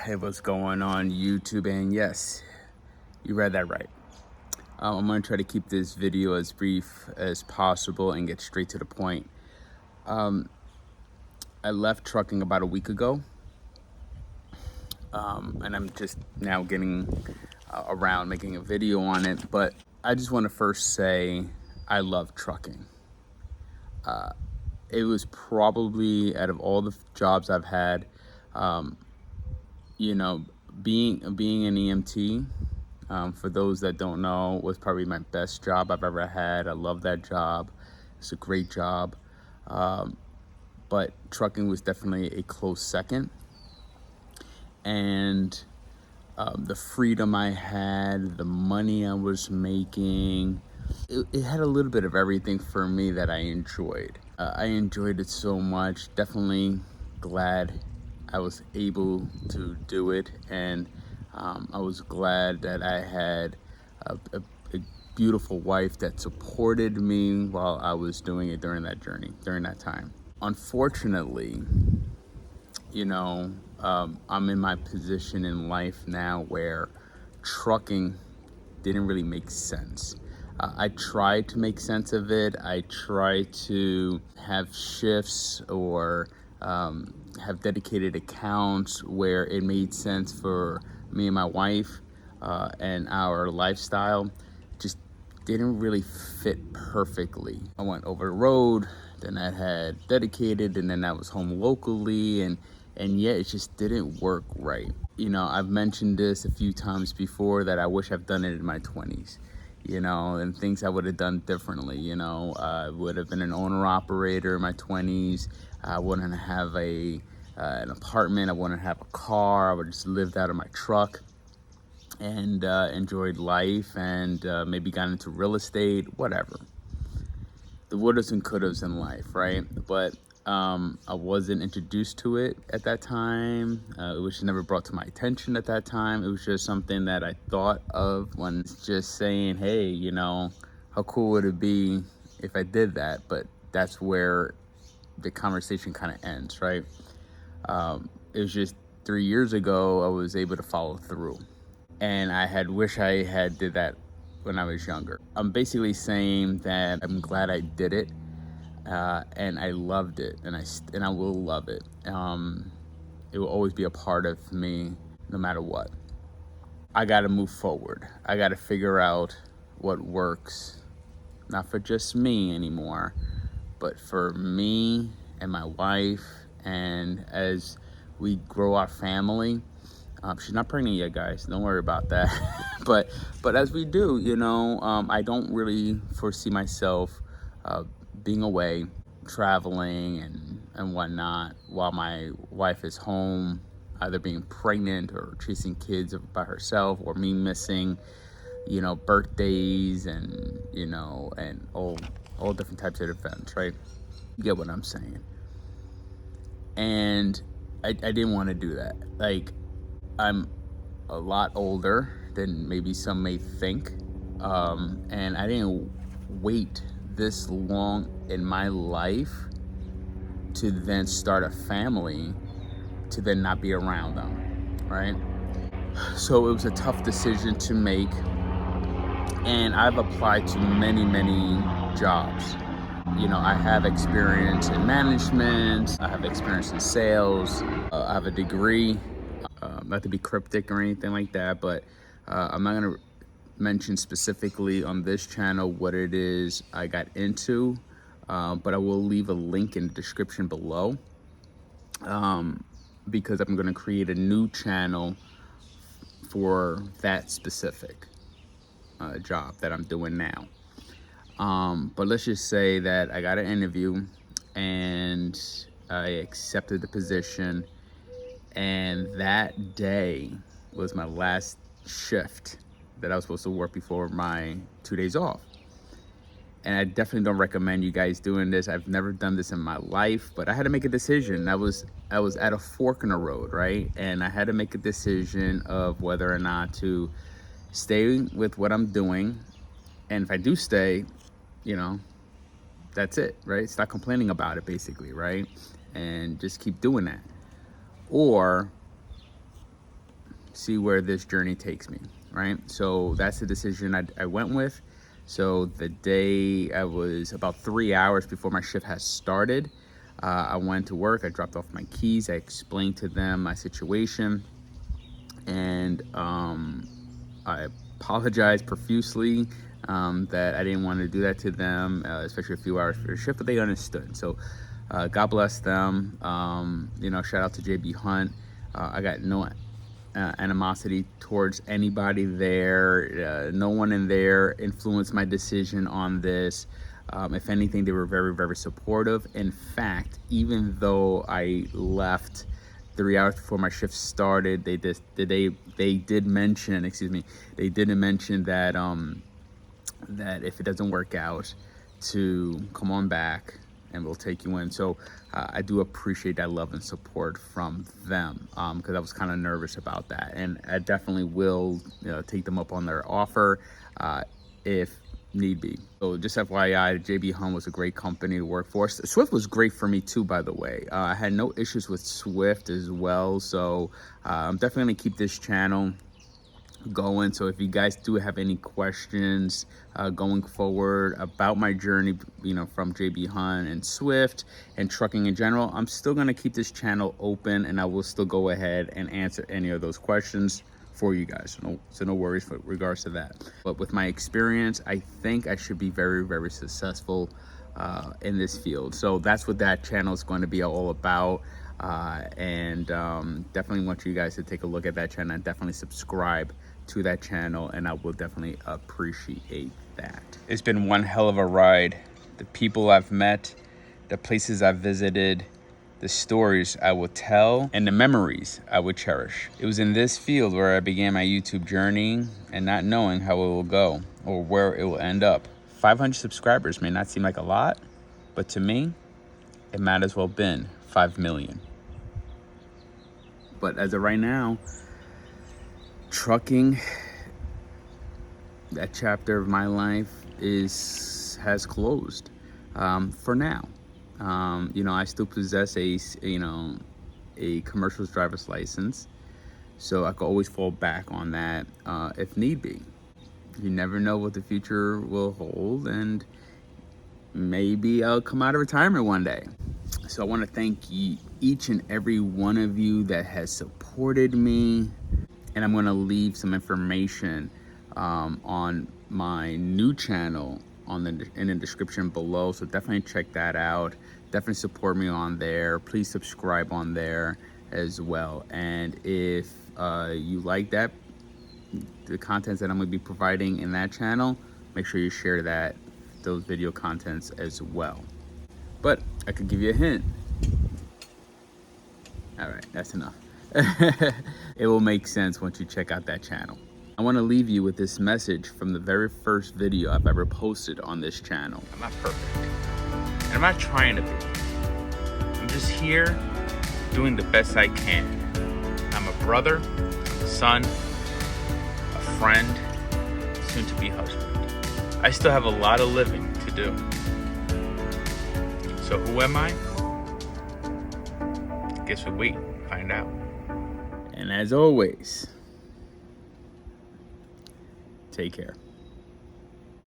Hey, what's going on YouTube? And yes, you read that right. I'm gonna try to keep this video as brief as possible and get straight to the point. I left trucking about a week ago, and I'm just now getting around making a video on it. But I just want to first say I love trucking. It was probably, out of all the jobs I've had, you know, being an EMT, for those that don't know, was probably my best job I've ever had. I love that job. It's a great job. But trucking was definitely a close second. And the freedom I had, the money I was making, it had a little bit of everything for me that I enjoyed. I enjoyed it so much. Definitely glad I was able to do it, and I was glad that I had a beautiful wife that supported me while I was doing it during that journey, during that time. Unfortunately, I'm in my position in life now where trucking didn't really make sense. I tried to make sense of it. I tried to have shifts or have dedicated accounts where it made sense for me and my wife and our lifestyle. Just didn't really fit perfectly. I went over the road, then I had dedicated, and then I was home locally, and yet it just didn't work right. I've mentioned this a few times before that I wish I've done it in my 20s, and things I would have done differently. I would have been an owner operator in my 20s. I wouldn't have an apartment. I wouldn't have a car. I would just lived out of my truck and enjoyed life, and maybe got into real estate, whatever. The wouldas and couldas in life, right? But I wasn't introduced to it at that time. It was never brought to my attention at that time. It was just something that I thought of when just saying, hey, how cool would it be if I did that? But that's where the conversation kind of ends, right? It was just 3 years ago I was able to follow through, and I had wish I had did that when I was younger. I'm basically saying that I'm glad I did it, and I loved it, and I will love it. It will always be a part of me, no matter what. I got to move forward. I got to figure out what works, not for just me anymore, but for me and my wife, and as we grow our family. She's not pregnant yet, guys. Don't worry about that. but as we do, I don't really foresee myself being away, traveling and whatnot, while my wife is home, either being pregnant or chasing kids by herself, or me missing, birthdays and all different types of events, right? You get what I'm saying? And I didn't want to do that. Like, I'm a lot older than maybe some may think, and I didn't wait this long in my life to then start a family, to then not be around them, right? So it was a tough decision to make, and I've applied to many jobs. I have experience in management, I have experience in sales, I have a degree. Not to be cryptic or anything like that, but I'm not going to mention specifically on this channel what it is I got into, but I will leave a link in the description below, because I'm going to create a new channel for that specific job that I'm doing now. But let's just say that I got an interview and I accepted the position, and that day was my last shift that I was supposed to work before my 2 days off. And I definitely don't recommend you guys doing this. I've never done this in my life, but I had to make a decision. I was at a fork in the road, right? And I had to make a decision of whether or not to stay with what I'm doing. And if I do stay, that's it, right? Stop complaining about it, basically, right? And just keep doing that. Or see where this journey takes me, right? So that's the decision I went with. So the day I was about 3 hours before my shift has started, I went to work. I dropped off my keys. I explained to them my situation, and I apologized profusely that I didn't want to do that to them, especially a few hours for the shift, but they understood. So God bless them. Shout out to JB Hunt. I got no animosity towards anybody there. No one in there influenced my decision on this. If anything, they were very, very supportive. In fact, even though I left 3 hours before my shift started, they did mention, they didn't mention that that if it doesn't work out, to come on back and we'll take you in. So I do appreciate that love and support from them, because I was kind of nervous about that, and I definitely will take them up on their offer if need be. So just FYI, JB Hunt was a great company to work for. Swift was great for me too, by the way. I had no issues with Swift as well. So I'm definitely gonna keep this channel going. So if you guys do have any questions going forward about my journey, from JB Hunt and Swift and trucking in general, I'm still going to keep this channel open, and I will still go ahead and answer any of those questions for you guys. So no worries with regards to that. But with my experience, I think I should be very, very successful in this field. So that's what that channel is going to be all about. And definitely want you guys to take a look at that channel and definitely subscribe to that channel, and I will definitely appreciate that. It's been one hell of a ride. The people I've met, the places I've visited, the stories I will tell, and the memories I would cherish. It was in this field where I began my YouTube journey, and not knowing how it will go or where it will end up. 500 subscribers may not seem like a lot, but to me, it might as well have been 5 million. But as of right now, trucking, that chapter of my life has closed for now. I still possess a commercial driver's license, so I could always fall back on that if need be. You never know what the future will hold, and maybe I'll come out of retirement one day. So I want to thank each and every one of you that has supported me. And I'm going to leave some information on my new channel in the description below. So definitely check that out. Definitely support me on there. Please subscribe on there as well. And if you like the contents that I'm going to be providing in that channel, make sure you share those video contents as well. But I could give you a hint. All right, that's enough. It will make sense once you check out that channel. I want to leave you with this message from the very first video I've ever posted on this channel. I'm not perfect, and I'm not trying to be. I'm just here doing the best I can. I'm a brother, a son, a friend, soon to be husband. I still have a lot of living to do. So who am I? Guess we'll wait and find out. And as always, take care.